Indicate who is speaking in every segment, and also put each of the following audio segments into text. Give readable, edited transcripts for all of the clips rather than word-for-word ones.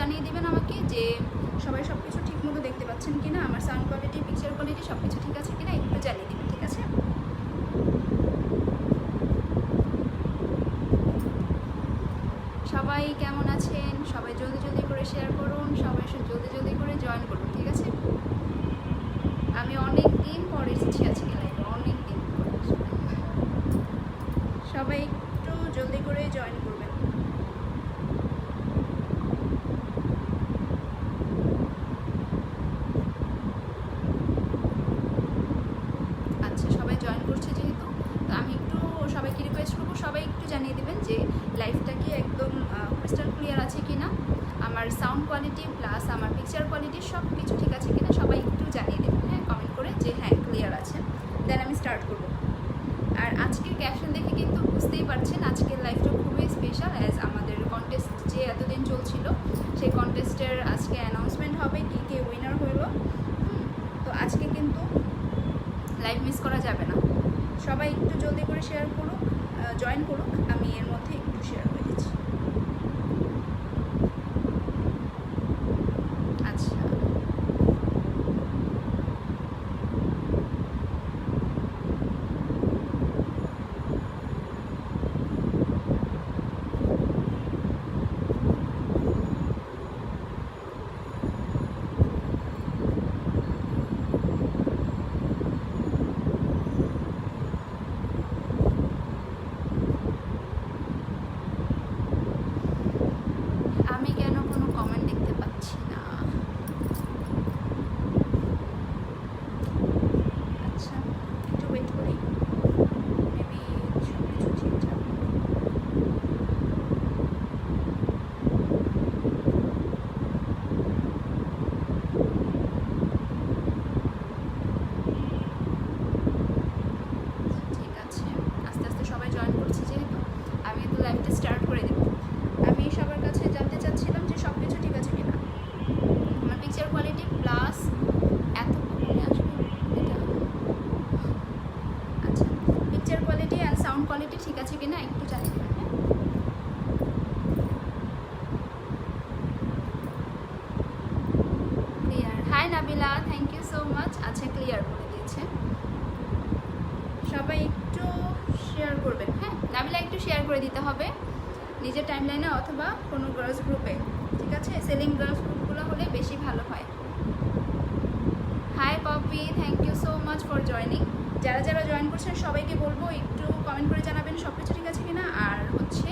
Speaker 1: জানিয়ে দেবেন আমাকে যে সবাই সব কিছু ঠিক মতো দেখতে পাচ্ছেন কিনা, আমার সাউন্ড কোয়ালিটি, পিকচার কোয়ালিটি সব কিছু ঠিক আছে কিনা একটু জানিয়ে দেবেন, ঠিক আছে? সবাই কেমন আছেন? সবাই জলদি জলদি করে শেয়ার করুন, সবাই জলদি জলদি করে জয়েন করুন, ঠিক আছে? আমি অনেক দিন পর এসেছি আজকে লাইভে, অনেক দিন পর। সবাই একটু জলদি করে জয়েন করবেন। আচ্ছা, সবাই জয়েন করছে যেহেতু, তো আমি একটু সবাইকে রিকোয়েস্ট করবো, সবাই একটু জানিয়ে দেবেন যে লাইভটা কি একদম ক্রিস্টাল ক্লিয়ার আছে কিনা, আমার সাউন্ড কোয়ালিটি প্লাস আমার পিকচার কোয়ালিটি সব কিছু ঠিক আছে কিনা সবাই একটু জানিয়ে দেবেন, হ্যাঁ, কমেন্ট করে যে হ্যাঁ ক্লিয়ার আছে, দেন আমি স্টার্ট করবো। আর আজকের ক্যাপশন দেখে কিন্তু বুঝতেই পারছেন আজকের লাইভটা খুবই স্পেশাল, অ্যাজ আমাদের কন্টেস্ট যে এতদিন চলছিল সেই কন্টেস্টের আজকে অ্যানাউন্সমেন্ট হবে, কে উইনার হলো। তো আজকে কিন্তু লাইভ মিস করা যাবে না, সবাই একটু জলদি করে শেয়ার করুক, জয়েন করুক, আমি এর মধ্যে একটু শেয়ার করে দিচ্ছি। আচ্ছা, আমি কেন কোনো কমেন্ট দেখতে পাচ্ছি না? আচ্ছা, একটু ওয়েট করি, মেবি সব কিছু ঠিকঠাক। ঠিক আছে, আস্তে আস্তে সবাই জয়েন করছে যেহেতু আমি তো লাইভটা স্টার্ট করে দেবো। আমি সবার কাছে জানতে চাচ্ছিলাম যে সব কিছু ঠিক আছে কিনা, আমার পিকচার কোয়ালিটি প্লাস এতক্ষণে আসবে এটা। আচ্ছা, picture quality and sound quality ঠিক আছে কিনা একটু জানিয়ে দেবেন, হ্যাঁ? Clear, hi Nabila, thank you so much. আচ্ছা, ক্লিয়ার বলে দিয়েছে, সবাই একটু শেয়ার করবেন, হ্যাঁ? নাবিলা একটু শেয়ার করে দিতে হবে নিজের টাইমলাইনে অথবা কোনো গার্লস গ্রুপে, ঠিক আছে? সেলিং গার্লস গ্রুপগুলো হলে বেশি ভালো হয়। Hi Popi, thank you so much for joining. যারা যারা জয়েন করছেন সবাইকে বলবো একটু কমেন্ট করে জানাবেন সব কিছু ঠিক আছে কিনা, আর হচ্ছে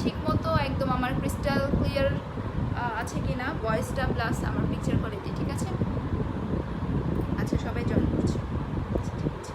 Speaker 1: ঠিক মতো একদম আমার ক্রিস্টাল ক্লিয়ার আছে কিনা ভয়েসটা প্লাস আমার পিকচার কোয়ালিটি, ঠিক আছে? আচ্ছা, সবাই জয়েন করছে, আচ্ছা ঠিক আছে।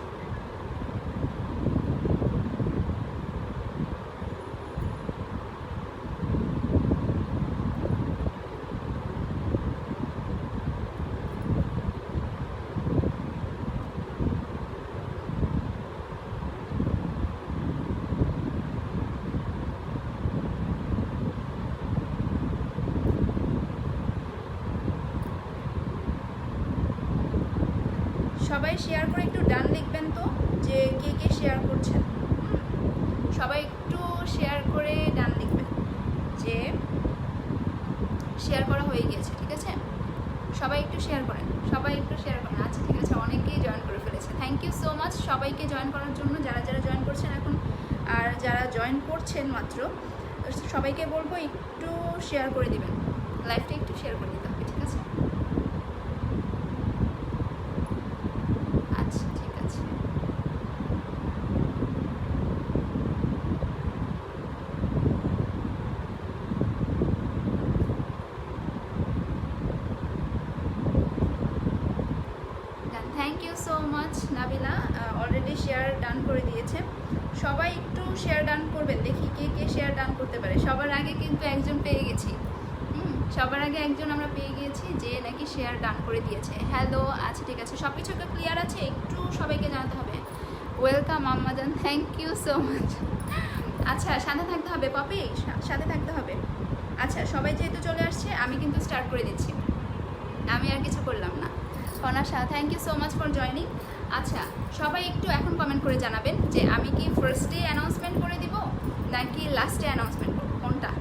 Speaker 1: সবাই শেয়ার করে একটু ডান লিখবেন তো যে কে কে শেয়ার করছেন, সবাই একটু শেয়ার করে ডান লিখবেন যে শেয়ার করা হয়ে গিয়েছে, ঠিক আছে? সবাই একটু শেয়ার করেন, সবাই একটু শেয়ার করেন। আচ্ছা ঠিক আছে, অনেকেই জয়েন করে ফেলেছে, থ্যাংক ইউ সো মাচ সবাইকে জয়েন করার জন্য, যারা যারা জয়েন করছেন এখন আর যারা জয়েন করছেন মাত্র, সবাইকে বলবো একটু শেয়ার করে দিবেন, লাইভটা একটু শেয়ার করে দিতে হবে, ঠিক আছে? আচ্ছা ঠিক আছে, thank you so much Nabila, already share done করে দিয়েছে। সবাই একটু শেয়ার ডান করবেন, দেখি কে কে শেয়ার ডান করতে পারে। সবার আগে কিন্তু একজন পেয়ে গেছি, সবার আগে একজন আমরা পেয়ে গিয়েছি যে নাকি শেয়ার ডান করে দিয়েছে। হ্যালো, আচ্ছা ঠিক আছে, সব কিছু ক্লিয়ার আছে, একটু সবাইকে জানাতে হবে। Welcome Ammajan, thank you so much. আচ্ছা, সাথে থাকতে হবে পপি, সাথে থাকতে হবে। আচ্ছা, সবাই যেহেতু চলে আসছে আমি কিন্তু স্টার্ট করে দিচ্ছি, আমি আর কিছু করলাম না। ফনাশা, thank you so much for joining. আচ্ছা, সবাই একটু এখন কমেন্ট করে জানাবেন যে আমি কি ফার্স্টে অ্যানাউন্সমেন্ট করে দিব নাকি লাস্টে অ্যানাউন্সমেন্ট করবো, কোনটা?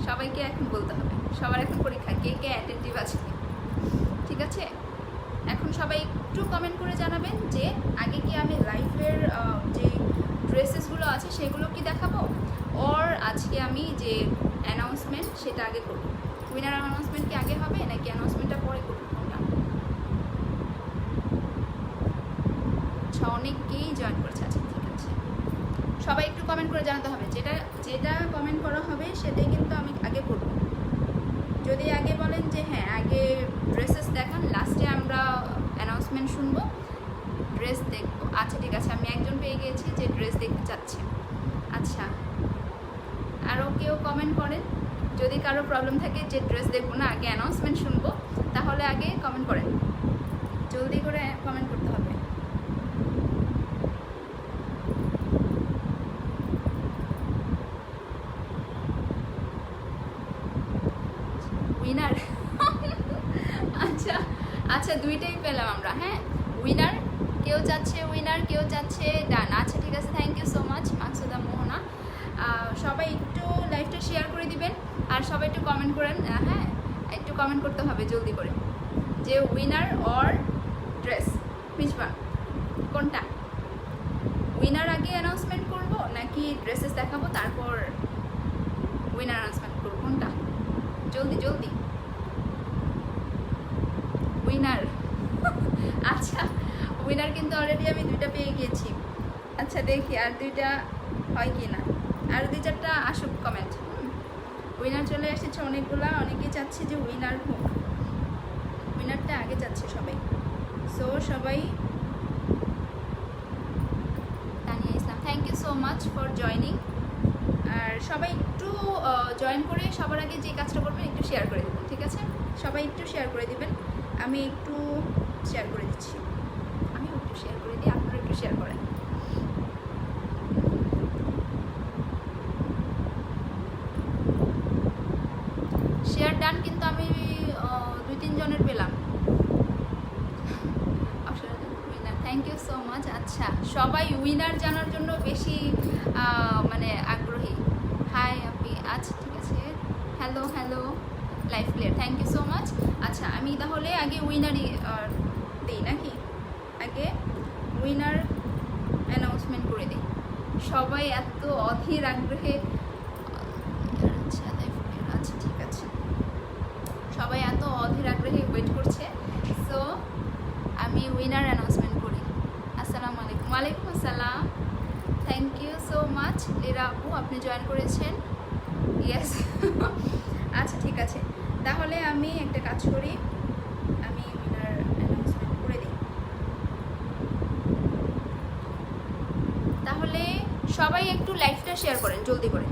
Speaker 1: সবাইকে এখন বলতে হবে, সবার এখন পরীক্ষা, কে কে অ্যাটেন্টিভ আছে, ঠিক আছে? এখন সবাই একটু কমেন্ট করে জানাবেন যে আগে কি আমি লাইফের যে ড্রেসেসগুলো আছে সেগুলো কি দেখাবো, ওর আজকে আমি যে অ্যানাউন্সমেন্ট সেটা আগে করব। উইনার অ্যানাউন্সমেন্ট কি আগে হবে নাকি অ্যানাউন্সমেন্টটা পরে করবো? আচ্ছা, অনেককেই জয়েন করেছে। আচ্ছা ঠিক আছে, সবাই একটু কমেন্ট করে জানাতে হবে, যেটা যেটা কমেন্ট করা হবে সেটাই কিন্তু আমি আগে করব। যদি আগে বলেন যে হ্যাঁ আগে ড্রেসেস দেখান, লাস্টে আমরা অ্যানাউন্সমেন্ট শুনবো, ড্রেস দেখবো। আচ্ছা ঠিক আছে, আমি একজন পেয়ে গিয়েছি যে ড্রেস দেখতে চাচ্ছে। আচ্ছা, আরও কেউ কমেন্ট করেন, যদি কারো প্রবলেম থাকে যে ড্রেস দেখবো না আগে অ্যানাউন্সমেন্ট শুনবো, তাহলে আগে কমেন্ট করেন, জলদি করে কমেন্ট করতে হবে। উইনার আচ্ছা আচ্ছা, দুইটাই পেলাম আমরা। হ্যাঁ, উইনার কেউ চাচ্ছে, উইনার কেউ চাচ্ছে, ডান। আচ্ছা ঠিক আছে, থ্যাংক ইউ সো মাচ মাকসুদা মোহনা। সবাই একটু লাইভটা শেয়ার করে দিবেন আর সবাই একটু কমেন্ট করেন। হ্যাঁ, একটু কমেন্ট করতে হবে জলদি করে যে উইনার অর ড্রেস, পিছবা কোনটা? উইনার আগে অ্যানাউন্সমেন্ট করব নাকি ড্রেসেস দেখাবো তারপর উইনার অ্যানাউন্সমেন্ট করবো, কোনটা? জলদি জলদি। উইনার আচ্ছা, উইনার কিন্তু অলরেডি আমি দুইটা পেয়ে গিয়েছি। আচ্ছা দেখি আর দুইটা হয় কি না, আর দুই চারটা আসুক কমেন্ট। উইনার চলে এসেছে অনেকগুলা, অনেকেই চাচ্ছে যে উইনার হোক, উইনারটা আগে চাচ্ছে সবাই। সো সবাই, Tania Islam, thank you so much for joining. আর সবাই একটু জয়েন করে সবার আগে যে কাজটা করবেন একটু শেয়ার করে দেবেন, ঠিক আছে? সবাই একটু শেয়ার করে দিবেন, আমি একটু শেয়ার করে দিচ্ছি, আমি একটু শেয়ার করে দিই, আপনারা একটু শেয়ার করেন। শেয়ার ডান, কিন্তু আমি 2-3 জনের পেলাম। Thank you so much. আচ্ছা, সবাই উইনার জানার জন্য বেশি মানে আগ্রহী। হাই আপনি, আচ্ছা ঠিক আছে, hello hello live player, thank you so much. আচ্ছা, আমি তাহলে আগে উইনারই দিই নাকি, আগে উইনার অ্যানাউন্সমেন্ট করে দিই। সবাই এত অধীর আগ্রহে, আচ্ছা লাইভ প্লেয়ার, আচ্ছা ঠিক আছে, সবাই এত অধীর আগ্রহে ওয়েট করছে। সো আমি উইনার অ্যানাউন্সমেন্ট করি। আসসালামু আলাইকুম। ওয়ালাইকুম আসসালাম, thank you so much Lira আপু, আপনি জয়েন করেছেন। ইয়েস আচ্ছা ঠিক আছে, তাহলে আমি একটা কাজ করি, আমি উইনার অ্যানাউন্সমেন্ট করে দিই। তাহলে সবাই একটু লাইভটা শেয়ার করেন জলদি করে,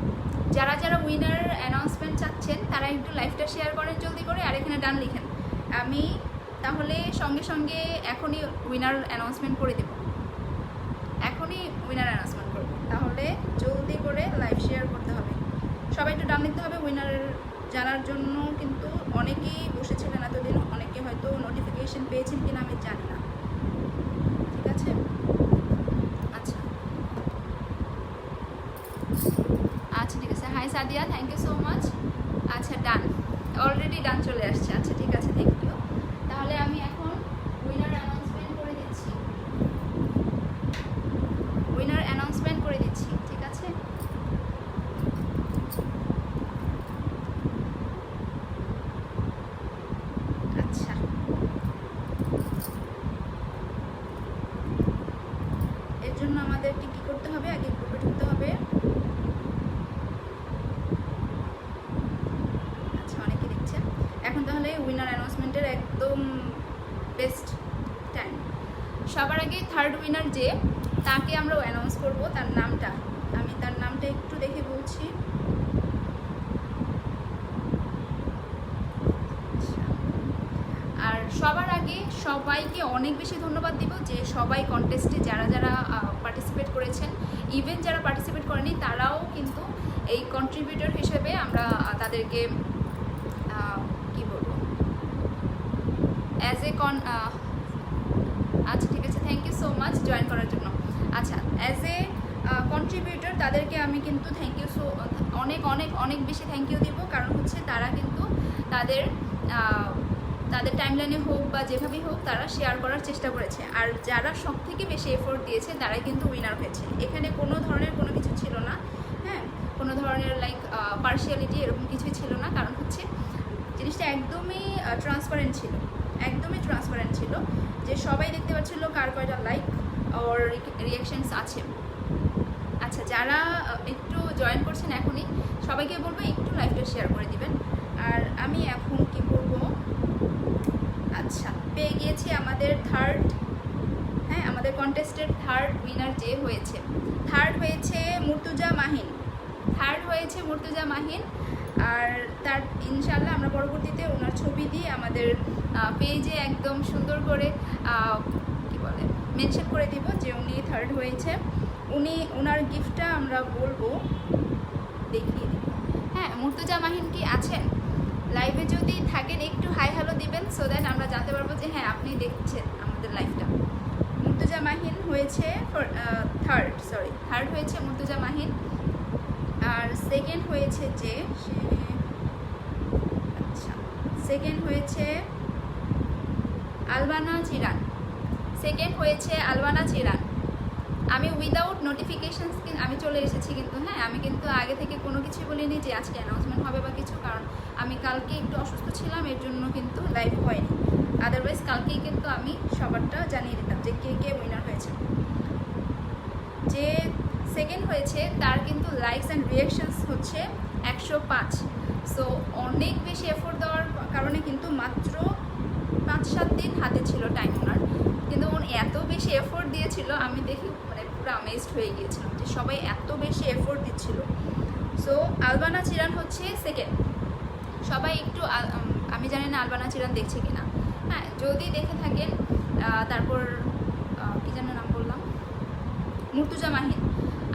Speaker 1: যারা যারা উইনার অ্যানাউন্সমেন্ট চাচ্ছেন তারা একটু লাইভটা শেয়ার করেন জলদি করে, আর এখানে ডান লিখেন। আমি তাহলে সঙ্গে সঙ্গে এখনই উইনার অ্যানাউন্সমেন্ট করে দেব, এখনই উইনার অ্যানাউন্সমেন্ট করব। তাহলে জলদি করে লাইভ শেয়ার করতে হবে, সবাই একটু ডান লিখতে হবে উইনার জানার জন্য। কিন্তু অনেকেই বসেছিলেন এতদিন, অনেকে হয়তো নোটিফিকেশন পেয়েছেন কিনা আমি জানি না, ঠিক আছে? আচ্ছা আচ্ছা ঠিক আছে, hi Sadia, thank you so much. আচ্ছা ডান, অলরেডি ডান চলে আসছে। আচ্ছা ঠিক আছে, থ্যাংক ইউ। তাহলে আমি এখন উইনার অ্যানাউন্সমেন্ট করে দিচ্ছি, উইনার অ্যানাউন্সমেন্ট করে দিচ্ছি, ঠিক আছে? আচ্ছা, এর জন্য আমাদেরকে কী করতে হবে, আগে গ্রুপে ঢুকতে হবে। আচ্ছা, অনেকে দেখছে এখন। তাহলে উইনার অ্যানাউন্সমেন্টের একদম বেস্ট টাইম। সবার আগে থার্ড উইনার যে, তাকে আমরা অ্যানাউন্স করব, তার নামটা আমি তার নামটা একটু দেখে বলছি। আর সবার আগে সবাইকে অনেক বেশি ধন্যবাদ দিব যে সবাই কন্টেস্টে যারা যারা পার্টিসিপেট করেছেন, ইভেন যারা পার্টিসিপেট করেনি তারাও কিন্তু এই কন্ট্রিবিউটর হিসেবে আমরা তাদেরকে কি বলবো, অ্যাজ এ আচ্ছা ঠিক আছে, thank you so much join করার জন্য। আচ্ছা, অ্যাজ এ কন্ট্রিবিউটর তাদেরকে আমি কিন্তু থ্যাংক ইউ অনেক অনেক অনেক বেশি থ্যাংক ইউ দিব, কারণ হচ্ছে তারা কিন্তু তাদের তাদের টাইমলাইনে হোক বা যেভাবেই হোক তারা শেয়ার করার চেষ্টা করেছে। আর যারা সব থেকে বেশি এফোর্ট দিয়েছে তারাই কিন্তু উইনার হয়েছে। এখানে কোনো ধরনের কোনো কিছু ছিল না, হ্যাঁ, কোনো ধরনের লাইক পার্শিয়ালিটি এরকম কিছুই ছিল না, কারণ হচ্ছে জিনিসটা একদমই ট্রান্সপারেন্ট ছিল, একদমই ট্রান্সপারেন্ট ছিল, যে সবাই দেখতে পাচ্ছিলো কার কয়টা লাইক ওর রিয়াকশানস আছে। আচ্ছা, যারা একটু জয়েন করছেন এখনই সবাইকে বলবো একটু লাইভটা শেয়ার করে দিবেন। আর আমি এখন কি বলবো, আচ্ছা পেয়ে গিয়েছি আমাদের থার্ড, হ্যাঁ আমাদের কন্টেস্টের থার্ড উইনার যে হয়েছে, থার্ড হয়েছে মুর্তুজা মাহিন, থার্ড হয়েছে মুর্তুজা মাহিন। আর তার ইনশাল্লাহ আমরা পরবর্তীতে ওনার ছবি দিয়ে আমাদের পেজে একদম সুন্দর করে কি বলে মেনশন করে দিব যে উনি থার্ড হয়েছে। ওনার গিফটটা আমরা বলবো, দেখিয়ে দিব। হ্যাঁ, মুর্তুজা মাহিন কি আছেন লাইভে? যদি থাকেন একটু হাই হ্যালো দিবেন, সো দ্যাট আমরা জানতে পারবো যে হ্যাঁ আপনি দেখছেন আমাদের লাইভটা। মুর্তুজা মাহিন হয়েছে থার্ড হয়েছে মুর্তুজা মাহিন। আর সেকেন্ড হয়েছে যে আচ্ছা সেকেন্ড হয়েছে আলবানা চিরান, সেকেন্ড হয়েছে আলবানা চিরান। আমি উইদাউট নোটিফিকেশানস আমি চলে এসেছি, কিন্তু হ্যাঁ আমি কিন্তু আগে থেকে কোনো কিছু বলিনি যে আজকে অ্যানাউন্সমেন্ট হবে বা কিছু, কারণ আমি কালকে একটু অসুস্থ ছিলাম, এর জন্য কিন্তু লাইভ হয়নি। আদারওয়াইজ কালকেই কিন্তু আমি সবারটা জানিয়ে দিতাম যে কে কে উইনার হয়েছে। যে সেকেন্ড হয়েছে তার কিন্তু লাইকস অ্যান্ড রিয়াকশানস হচ্ছে 105। সো অনেক বেশি এফোর্ট দেওয়ার কারণে কিন্তু মাত্র 5-7 দিন হাতে ছিল টাইম ওনার, কিন্তু উনি এত বেশি এফোর্ট দিয়েছিল আমি দেখি মানে পুরো আমেজড হয়ে গিয়েছিলাম যে সবাই এত বেশি এফোর্ট দিচ্ছিল। সো আলবানা চিরান হচ্ছে সেকেন্ড। সবাই একটু আমি জানি না আলবানা চিরান দেখছে কিনা, হ্যাঁ যদি দেখে থাকেন তারপর কি যেন নাম বললাম, মুর্তুজা মাহিন,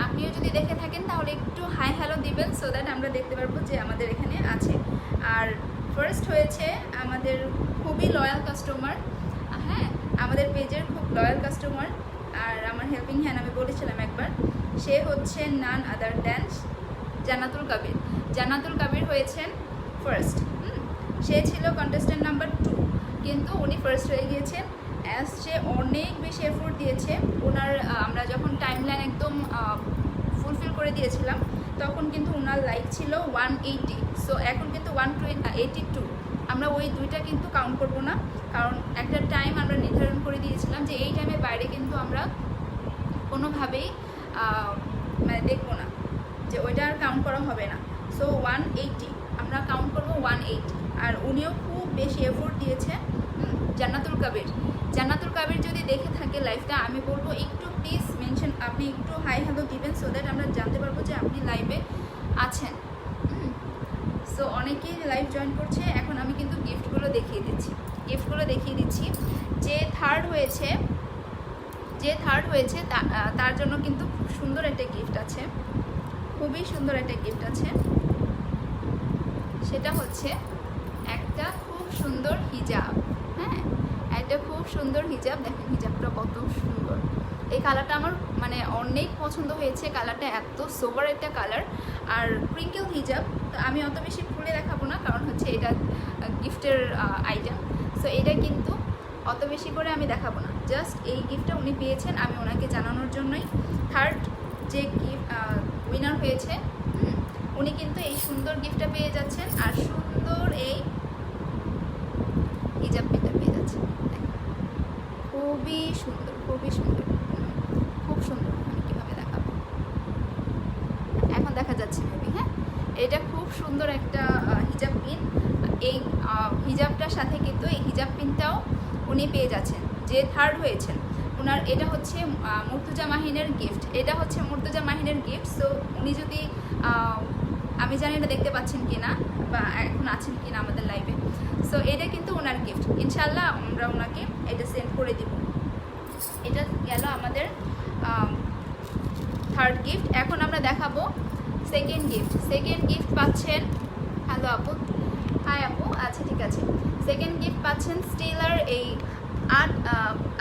Speaker 1: আপনিও যদি দেখে থাকেন তাহলে একটু হাই হ্যালো দিবেন, সো দ্যাট আমরা দেখতে পারবো যে আমাদের এখানে আছে। আর ফার্স্ট হয়েছে আমাদের খুবই লয়াল কাস্টমার, হ্যাঁ আমাদের পেজের খুব লয়াল কাস্টমার, আর আমার হেল্পিং হ্যান্ড আমি বলেছিলাম একবার, সে হচ্ছে নান আদার দ্যান জান্নাতুল কাবির। জান্নাতুল কাবির হয়েছেন ফার্স্ট। সে ছিল কন্টেস্ট্যান্ট নাম্বার 2, কিন্তু উনি ফার্স্ট হয়ে গিয়েছেন। অ্যাজ সে অনেক বেশি এফোর্ট দিয়েছে, ওনার আমরা যখন টাইমলাইন একদম ফুলফিল করে দিয়েছিলাম তখন কিন্তু ওনার লাইক ছিল 180, সো এখন কিন্তু 182। আমরা ওই দুইটা কিন্তু কাউন্ট করবো না, কারণ একটা টাইম আমরা নির্ধারণ করে দিয়েছিলাম যে এই টাইমের বাইরে কিন্তু আমরা কোনোভাবেই মানে দেখবো না, যে ওইটা আর কাউন্ট করা হবে না। সো 180 আমরা কাউন্ট করবো 180। আর উনিও খুব বেশি এফোর্ট দিয়েছে। জান্নাতুল কাবির, জান্নাতুল কাবির যদি দেখে থাকে লাইভটা আমি বলবো একটু প্লিজ মেনশন, আপনি একটু হাই হ্যালো দিবেন, সো দ্যাট আমরা জানতে পারবো যে আপনি লাইভে আছেন। সো অনেকেই লাইভ জয়েন করছে, এখন আমি কিন্তু গিফটগুলো দেখিয়ে দিচ্ছি। যে থার্ড হয়েছে তার জন্য কিন্তু খুব সুন্দর একটা গিফট আছে, খুবই সুন্দর একটা গিফট আছে। সেটা হচ্ছে একটা খুব সুন্দর হিজাব, হ্যাঁ একটা খুব সুন্দর হিজাব। দেখেন হিজাবটা কত সুন্দর, এই কালারটা আমার মানে অনেক পছন্দ হয়েছে, কালারটা এত সোবার একটা কালার। আর ক্রিঙ্কেল হিজাব, তো আমি অত বেশি খুলে দেখাবো না, কারণ হচ্ছে এটা গিফটের আইটেম, সো এটা কিন্তু অত বেশি করে আমি দেখাবো না। জাস্ট এই গিফটটা উনি পেয়েছেন, আমি ওনাকে জানানোর জন্যই। থার্ড যে গিফট উইনার হয়েছে উনি কিন্তু এই সুন্দর গিফটটা পেয়ে যাচ্ছেন, আর সুন্দর এই হিজাব পিনটা পেয়ে যাচ্ছেন। খুবই সুন্দর, খুবই সুন্দর, খুব সুন্দর। আমি কীভাবে দেখাবো, এখন দেখা যাচ্ছে মেবি, হ্যাঁ এটা খুব সুন্দর একটা হিজাব পিন। এই হিজাবটার সাথে কিন্তু এই হিজাব পিনটাও উনি পেয়ে যাচ্ছেন, যে থার্ড হয়েছেন ওনার। এটা হচ্ছে মুর্তুজা মাহিনের গিফট, এটা হচ্ছে মুর্তুজা মাহিনের গিফট। সো উনি যদি আমি জানি না দেখতে পাচ্ছেন কিনা বা এখন আছেন কিনা আমাদের লাইভে, সো এটা কিন্তু ওনার গিফট। ইনশাল্লাহ আমরা ওনাকে এটা সেন্ড করে দিব। এটা গেল আমাদের থার্ড গিফট। এখন আমরা দেখাবো সেকেন্ড গিফট পাচ্ছেন, হ্যালো আপু, হাই আপু, আচ্ছা ঠিক আছে। সেকেন্ড গিফট পাচ্ছেন স্টেলার এই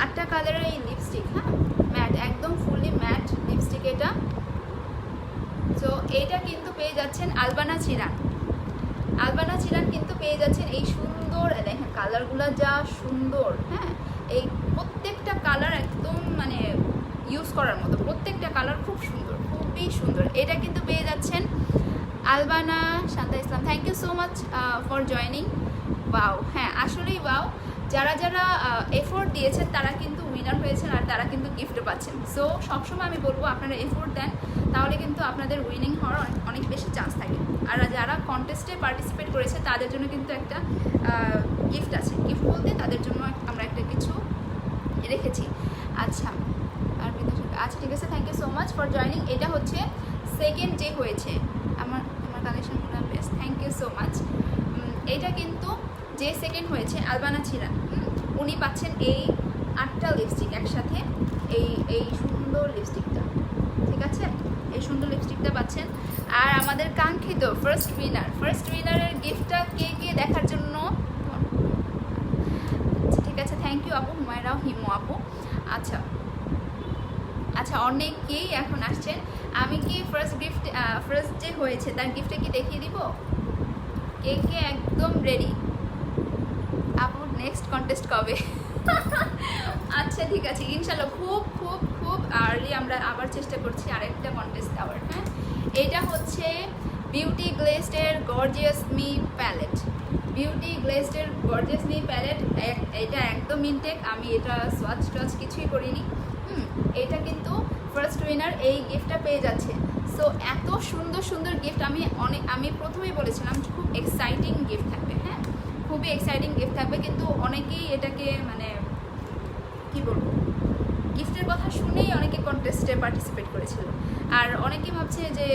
Speaker 1: 8টা কালারের এই লিপস্টিক, হ্যাঁ ম্যাট, একদম ফুললি ম্যাট লিপস্টিক। এটা যাচ্ছেন আলবানা চিরান। আলবানা চিরান কিন্তু পেয়ে যাচ্ছেন এই সুন্দর, দেখেন কালারগুলো যা সুন্দর। হ্যাঁ, এই প্রত্যেকটা কালার একদম মানে ইউজ করার মতো, প্রত্যেকটা কালার খুব সুন্দর, খুবই সুন্দর। এটা কিন্তু পেয়ে যাচ্ছেন Albana Shanta Islam. Thank you so much for joining. Wow, হ্যাঁ আসলেই ওয়াও। যারা যারা এফোর্ট দিয়েছেন তারা কিন্তু উইনার হয়েছেন আর তারা কিন্তু গিফটও পাচ্ছেন। সো সবসময় আমি বলবো আপনারা এফোর্ট দেন, তাহলে কিন্তু আপনাদের উইনিং হওয়ার অনেক বেশি চান্স থাকে। আর যারা কন্টেস্টে পার্টিসিপেট করেছে তাদের জন্য কিন্তু একটা গিফট আছে। গিফট বলতে তাদের জন্য আমরা একটা কিছু রেখেছি। আচ্ছা আর আচ্ছা ঠিক আছে, thank you so much for joining. এটা হচ্ছে সেকেন্ড যে হয়েছে, আমার কালেকশনগুলো best, thank you so much. এটা কিন্তু যে সেকেন্ড হয়েছে আলবানা চিরান, উনি পাচ্ছেন এই 8টা লিপস্টিক একসাথে, এই সুন্দর লিপস্টিকটা, ঠিক আছে, এই সুন্দর লিপস্টিকটা পাচ্ছেন। আর আমাদের কাঙ্ক্ষিত ফার্স্ট উইনারের গিফটটা কে কে দেখার জন্য, ঠিক আছে, থ্যাংক ইউ আপু, হুমায়রাও হিমু আপু। আচ্ছা আচ্ছা, অনেকেই এখন আসছেন। আমি কি ফার্স্ট যে হয়েছে তার গিফটটা কি দেখিয়ে দিব? কে কে একদম রেডি? আপু নেক্সট কন্টেস্ট কবে? আচ্ছা ঠিক আছে, ইনশাল্লাহ খুব খুব খুব আর্লি আমরা আবার চেষ্টা করছি আরেকটা কন্টেস্ট দেওয়ার। হ্যাঁ, এটা হচ্ছে বিউটি গ্লেজডের গর্জিয়াস মি প্যালেট। এটা একদম ইনটেক, আমি এটা সোয়াচ কিছুই করিনি। এটা কিন্তু ফার্স্ট উইনার এই গিফটটা পেয়ে যাচ্ছে। সো এত সুন্দর সুন্দর গিফট, আমি প্রথমেই বলেছিলাম খুব এক্সাইটিং গিফট থাকবে। হ্যাঁ, খুবই এক্সাইটিং গিফট থাকবে, কিন্তু অনেকেই এটাকে মানে কি বলবো, গিফটের কথা শুনেই অনেকে কন্টেস্টে পার্টিসিপেট করেছিল। আর অনেকেই ভাবছে যে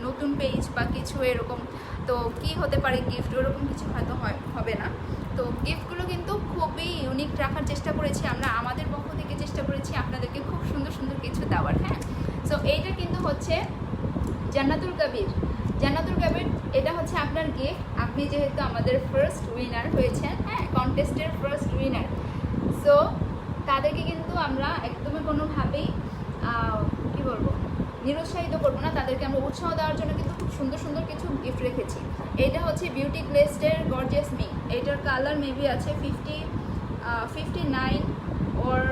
Speaker 1: নতুন পেজ বা কিছু এরকম, তো কি হতে পারে গিফট, ওরকম কিছু হয়তো হবে না। তো গিফটগুলো কিন্তু খুবই ইউনিক রাখার চেষ্টা করেছি আমরা, আমাদের পক্ষ থেকে চেষ্টা করেছি আপনাদেরকে খুব সুন্দর সুন্দর কিছু দেওয়ার। হ্যাঁ, সো এইটা কিন্তু হচ্ছে জান্নাতুল কবির। এটা হচ্ছে আপনার গিফট, আপনি যেহেতু আমাদের ফার্স্ট উইনার হয়েছেন, হ্যাঁ কন্টেস্টের ফার্স্ট উইনার, সো তাদেরকে কিন্তু আমরা একদমই কোনোভাবেই কি বলবো নিরুৎসাহিত করবো না, তাদেরকে আমরা উৎসাহ দেওয়ার জন্য কিন্তু খুব সুন্দর সুন্দর কিছু গিফট রেখেছি। এটা হচ্ছে বিউটি গ্লেজডের গর্জিয়াস মি, এটার কালার মেবি আছে 59 ওর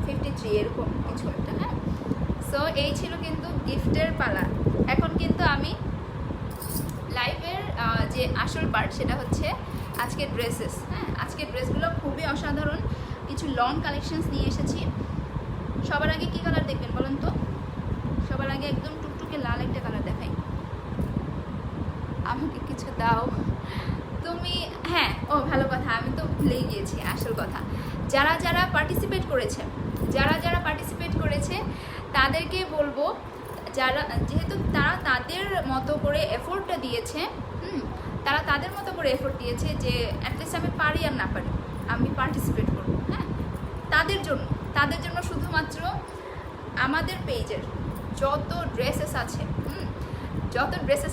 Speaker 1: 53 এরকম কিছু একটা। হ্যাঁ, সো এই ছিল কিন্তু গিফটের পালা। এখন কিন্তু আমি লাইভের যে আসল পার্ট সেটা হচ্ছে আজকের ড্রেসেস। হ্যাঁ, আজকের ড্রেসগুলো খুবই অসাধারণ, কিছু লং কালেকশনস নিয়ে এসেছি। সবার আগে কী কালার দেখবেন বলুন তো? সবার আগে একদম টুকটুকে লাল একটা কালার দেখাই। আমাকে কিছু দাও তুমি। হ্যাঁ, ও ভালো কথা, আমি তো ভুলেই গিয়েছি আসল কথা। যারা যারা পার্টিসিপেট করেছে তাদেরকে বলবো, যেহেতু তারা তাদের মতো করে এফোর্টটা দিয়েছে, তারা তাদের মতো করে এফোর্ট দিয়েছে যে অ্যাটলিস্ট আমি পারি আর না পারি আমি পার্টিসিপেট করবো। হ্যাঁ, তাদের জন্য শুধুমাত্র আমাদের পেজের যত ড্রেসেস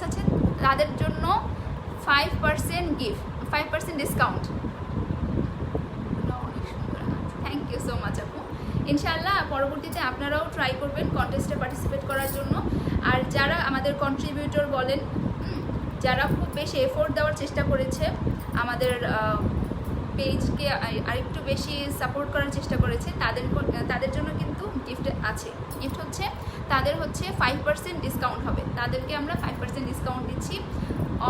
Speaker 1: আছে তাদের জন্য 5% gift, 5% discount. Thank you so much আপু। ইনশাআল্লাহ পরবর্তীতে আপনারাও ট্রাই করবেন কন্টেস্টে পার্টিসিপেট করার জন্য। আর যারা আমাদের কন্ট্রিবিউটর বলেন, যারা খুব বেশি এফোর্ট দেওয়ার চেষ্টা করেছে, আমাদের পেজকে আরেকটু বেশি সাপোর্ট করার চেষ্টা করেছে, তাদের জন্য কিন্তু গিফট আছে। গিফট হচ্ছে তাদের হচ্ছে 5% ডিসকাউন্ট হবে, তাদেরকে আমরা 5% ডিসকাউন্ট দিচ্ছি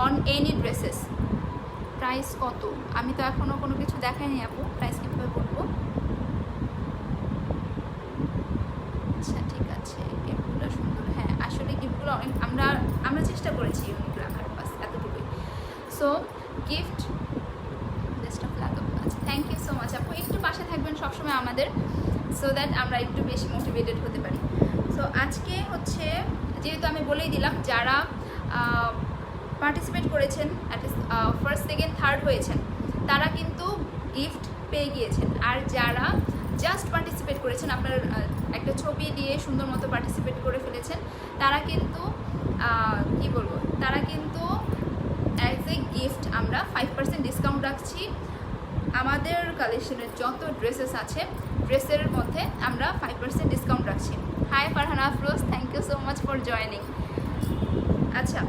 Speaker 1: অন এনি ড্রেসেস। প্রাইস কত? আমি তো এখনও কোনো কিছু দেখাইনি আপু, প্রাইস কীভাবে বলবো? আচ্ছা ঠিক আছে, গিফটগুলো সুন্দর। হ্যাঁ, আসলে গিফটগুলো অনেক আমরা চেষ্টা করেছি ইউনিক রাখার, বাস এতটুকুই। So gift thank you so much আপু, একটু পাশে থাকবেন সবসময় আমাদের, সো দ্যাট আমরা একটু বেশি মোটিভেটেড হতে পারি। সো আজকে হচ্ছে যেহেতু আমি বলেই দিলাম, যারা পার্টিসিপেট করেছেন অ্যাটলিস্ট ফার্স্ট সেকেন্ড থার্ড হয়েছেন তারা কিন্তু গিফট পেয়ে গিয়েছেন। আর যারা জাস্ট পার্টিসিপেট করেছেন, আপনার একটা ছবি দিয়ে সুন্দর মতো পার্টিসিপেট করে ফেলেছেন, তারা কিন্তু কি বলবো, তারা কিন্তু অ্যাজ এ গিফট আমরা 5% ডিসকাউন্ট রাখছি। আমাদের কালেকশনের যত ড্রেসেস আছে, ড্রেসের মধ্যে আমরা 5% ডিসকাউন্ট রাখছি। Hi Farhana Afroz, thank you so much for joining. আচ্ছা,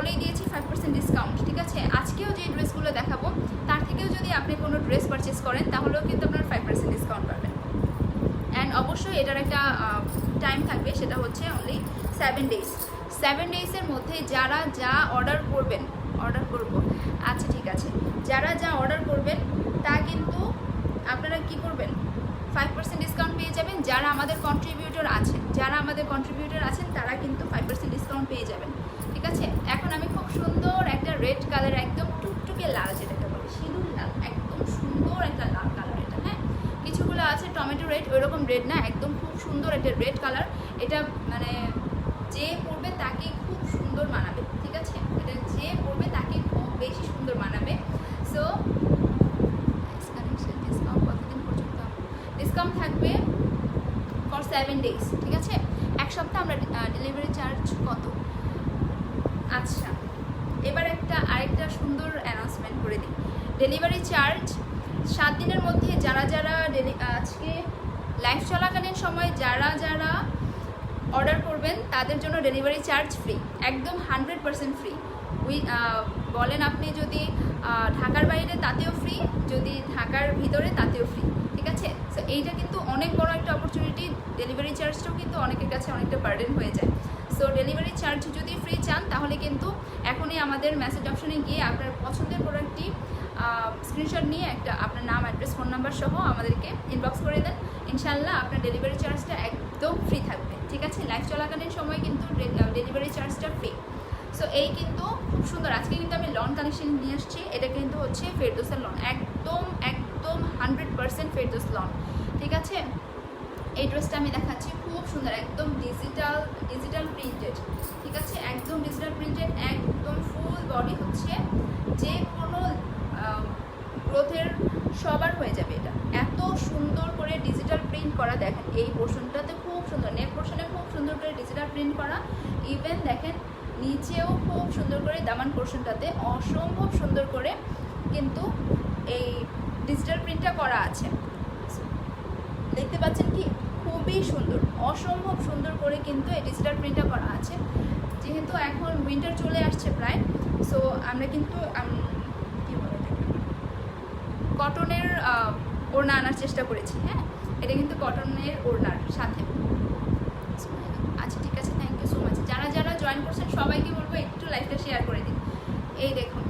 Speaker 1: বলেই দিয়েছি 5% ডিসকাউন্ট, ঠিক আছে। আজকেও যে ড্রেসগুলো দেখাবো তার থেকেও যদি আপনি কোনো ড্রেস পারচেস করেন তাহলেও কিন্তু আপনার 5% ডিসকাউন্ট পাবেন। অ্যান্ড অবশ্যই এটার একটা টাইম থাকবে, সেটা হচ্ছে অনলি 7 ডেজ। 7 ডেজের মধ্যে যারা যা অর্ডার করবো, আচ্ছা ঠিক আছে, যারা যা অর্ডার করবেন তা কিন্তু আপনারা কি করবেন, 5% ডিসকাউন্ট পেয়ে যাবেন। যারা আমাদের কন্ট্রিবিউটর আছেন তারা কিন্তু 5% ডিসকাউন্ট পেয়ে যাবেন, ঠিক আছে। এখন আমি খুব সুন্দর একটা রেড কালার, একদম টুকটুকে লাল, যেটাকে বলে সিঁদুর লাল, একদম সুন্দর একটা লাল কালার এটা, হ্যাঁ। কিছুগুলো আছে টমেটো রেড, ওইরকম রেড না, একদম খুব সুন্দর একটা রেড কালার। এটা মানে যে পরবে তাকে খুব সুন্দর মানাবে, ঠিক আছে। এটা যে পরবে তাকে খুব বেশি সুন্দর মানাবে। সো ডিসকাউন্ট কতদিন পর্যন্ত? ডিসকাউন্ট থাকবে ফর 7 ডেজ, ঠিক আছে। এক সপ্তাহ। আমরা ডেলিভারি চার্জ কত? আচ্ছা, এবার আরেকটা সুন্দর অ্যানাউন্সমেন্ট করে দিই। ডেলিভারি চার্জ 7 দিনের মধ্যে যারা আজকে লাইভ চলাকালীন সময় যারা অর্ডার করবেন তাদের জন্য ডেলিভারি চার্জ ফ্রি, একদম 100% ফ্রি। বলেন আপনি যদি ঢাকার বাইরে তাতেও ফ্রি, যদি ঢাকার ভিতরে তাতেও ফ্রি, ঠিক আছে। সো এইটা কিন্তু অনেক বড় একটা অপরচুনিটি। ডেলিভারি চার্জটাও কিন্তু অনেকের কাছে অনেকটা বার্ডেন হয়ে যায়। সো ডেলিভারি চার্জ যদি ফ্রি চান তাহলে কিন্তু এখনই আমাদের মেসেজ অপশনে গিয়ে আপনার পছন্দের প্রোডাক্টটি স্ক্রিনশট নিয়ে একটা আপনার নাম, অ্যাড্রেস, ফোন নাম্বার সহ আমাদেরকে ইনবক্স করে দেন। ইনশাল্লাহ আপনার ডেলিভারি চার্জটা একদম ফ্রি থাকবে, ঠিক আছে। লাইভ চলাকালীন সময় কিন্তু ডেলিভারি চার্জটা ফ্রি। সো এই কিন্তু খুব সুন্দর, আজকে কিন্তু আমি লন কালেকশন নিয়ে আসছি। এটা কিন্তু হচ্ছে ফেরদৌসের লন, একদম 100% ফেরদৌস লন, ঠিক আছে। এই ড্রেসটা আমি দেখাচ্ছি, খুব সুন্দর, একদম ডিজিটাল প্রিন্টেড, ঠিক আছে। একদম ডিজিটাল প্রিন্টেড, একদম ফুল বডি হচ্ছে যে কোনো গ্রোথের সবার হয়ে যাবে। এটা এত সুন্দর করে ডিজিটাল প্রিন্ট করা, দেখেন এই পোর্শনটাতে খুব সুন্দর, নেক পোর্শনে খুব সুন্দর করে ডিজিটাল প্রিন্ট করা। ইভেন দেখেন নিচেও খুব সুন্দর করে দামান পোর্শনটাতে অসম্ভব সুন্দর করে কিন্তু এই ডিজিটাল প্রিন্টটা করা আছে। দেখতে পাচ্ছেন কি, খুবই সুন্দর, অসম্ভব সুন্দর করে কিন্তু এই ডিজিটাল প্রিন্টটা করা আছে। যেহেতু এখন উইন্টার চলে আসছে প্রায়, সো আমরা কিন্তু কী বলে কটনের ওড়না আনার চেষ্টা করেছি, হ্যাঁ। এটা কিন্তু কটনের ওড়নার সাথে। আচ্ছা ঠিক আছে, থ্যাংক ইউ সো মাচ। যারা জয়েন করছেন সবাইকে বলবো একটু লাইভটা শেয়ার করে দিন। এই দেখুন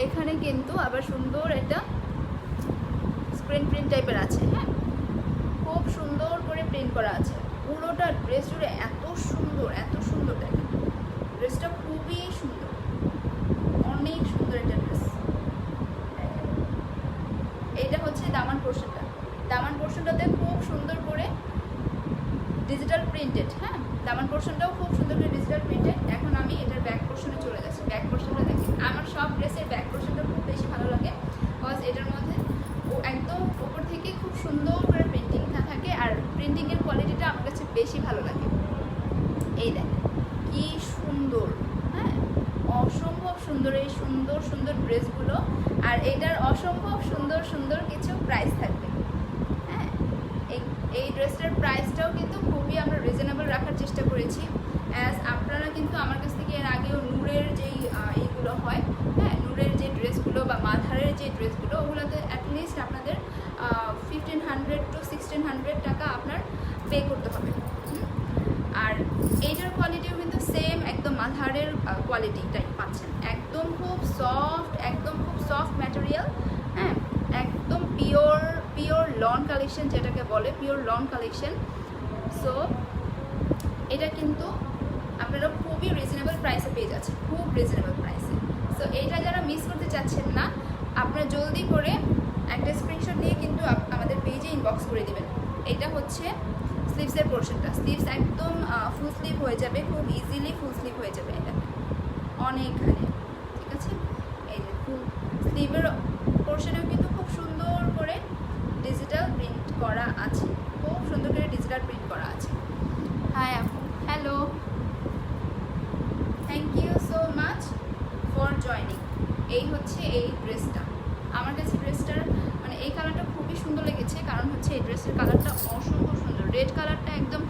Speaker 1: এখানে কিন্তু আবার সুন্দর একটা স্ক্রিন প্রিন্ট টাইপের আছে, হ্যাঁ, খুব সুন্দর করে প্রিন্ট করা আছে। পুরোটা ড্রেস জুড়ে এত সুন্দর দেখেন, ড্রেসটা খুবই সুন্দর, অনেক সুন্দর একটা ড্রেস। এইটা হচ্ছে দামান পোর্শনটাতে খুব সুন্দর করে ডিজিটাল প্রিন্টেড, হ্যাঁ। দামান পোর্শনটাও খুব সুন্দর করে ডিজিটাল প্রিন্টেড। এখন আমি এটার ব্যাক পোর্শনে চলে যাচ্ছি। ব্যাক পোর্শনটা দেখেন, আমার সব ড্রেসের ব্যাক পোর্শনটা খুব বেশি ভালো লাগে, বিকজ এটার মধ্যে একদম উপর থেকে খুব সুন্দর করে প্রিন্টিংটা থাকে, আর প্রিন্টিংয়ের কোয়ালিটিটা আমার কাছে বেশি ভালো লাগে। এই দেখেন কি সুন্দর, হ্যাঁ, অসম্ভব সুন্দর এই সুন্দর ড্রেসগুলো। আর এটার অসম্ভব সুন্দর কিছু প্রাইস থাকবে, হ্যাঁ। এই ড্রেসটার প্রাইসটাও কিন্তু খুবই আমরা রিজনেবল রাখার চেষ্টা করেছি। অ্যাজ আপনারা কিন্তু আমার কাছ থেকে এর আগেও নূরের যেই এইগুলো হয়, হ্যাঁ, নূরের যে ড্রেসগুলো বা মাথারের যে ড্রেসগুলো, ওগুলোতে অ্যাটলিস্ট আপনাদের 1500 to 1600 টাকা আপনার পে করতে হবে। আর এইটার কোয়ালিটিও কিন্তু সেম, একদম মাথারের কোয়ালিটিটাই পাচ্ছেন, একদম খুব সফট ম্যাটেরিয়াল, হ্যাঁ, একদম পিওর লন কালেকশন, যেটাকে বলে পিওর লন কালেকশন। সো এটা কিন্তু আপনারা খুবই রিজনেবল প্রাইসে পেয়ে যাচ্ছেন, খুব রিজনেবল প্রাইসে। সো এইটা যারা মিস করতে চাচ্ছেন না, আপনারা জলদি করে একটা স্ক্রিনশট নিয়ে কিন্তু আমাদের পেজে ইনবক্স করে দেবেন। এটা হচ্ছে স্লিভসের পোর্শনটা, স্লিভস একদম ফুল স্লিভ হয়ে যাবে, খুব ইজিলি ফুল স্লিভ হয়ে যাবে এটা অনেকখানি, ঠিক আছে। এই যে ফুল স্লিভের পোর্শনেও কিন্তু খুব সুন্দর করে ডিজিটাল প্রিন্ট করা আছে, খুব সুন্দর করে ডিজিটাল প্রিন্ট করা আছে। হাই আপু, hello, thank you so much for joining. এই হচ্ছে এই ড্রেসটা, আমার কাছে ড্রেসটার মানে এই কালারটা খুবই সুন্দর লেগেছে, কারণ হচ্ছে এই ড্রেসের কালারটা অসম্ভব সুন্দর। রেড কালারটা একদম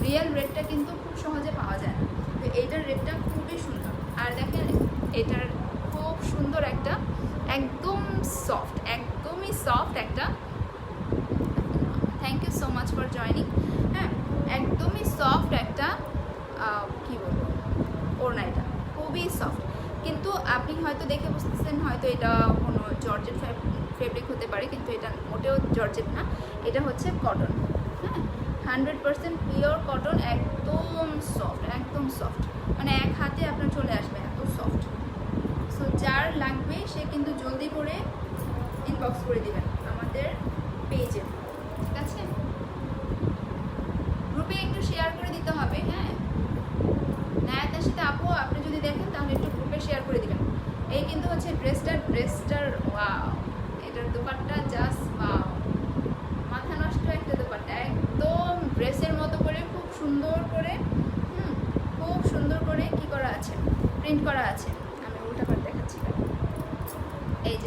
Speaker 1: রিয়েল রেডটা কিন্তু খুব সহজে পাওয়া যায় না, তো এইটার রেটটা খুবই সুন্দর। আর দেখেন এটার খুব সুন্দর একটা একদম সফট, একদমই সফট একটা, thank you so much for joining. হ্যাঁ, একদমই সফট একটা কী বলবো ওড়না, এটা খুবই সফট। কিন্তু আপনি হয়তো দেখে বুঝতেছেন হয়তো এটা কোনো জর্জেট ফেব্রিক হতে পারে, কিন্তু এটা মোটেও জর্জেট না, এটা হচ্ছে কটন। হ্যাঁ, 100% পিওর কটন, একদম সফট, একদম সফট, মানে এক হাতে আপনার চলে আসবে, এত সফট। সো যার লাগবে সে কিন্তু জলদি করে ইনবক্স করে দিবেন আমাদের পেজে, ঠিক আছে? গ্রুপে একটু শেয়ার করে দিতে হবে। হ্যাঁ, নায়াতের সাথে আপু আপনি যদি দেখেন তাহলে একটু গ্রুপে শেয়ার করে দিবেন। এই কিন্তু হচ্ছে ড্রেসটার ওয়াও, এটার দোপাট্টা জাস্ট ওয়াও, মাথা নষ্ট একটা দোপাট্টা, একদম ড্রেসের মতো করে খুব সুন্দর করে, খুব সুন্দর করে কি করা আছে, প্রিন্ট করা আছে। আমি উল্টা করে দেখাচ্ছি, এই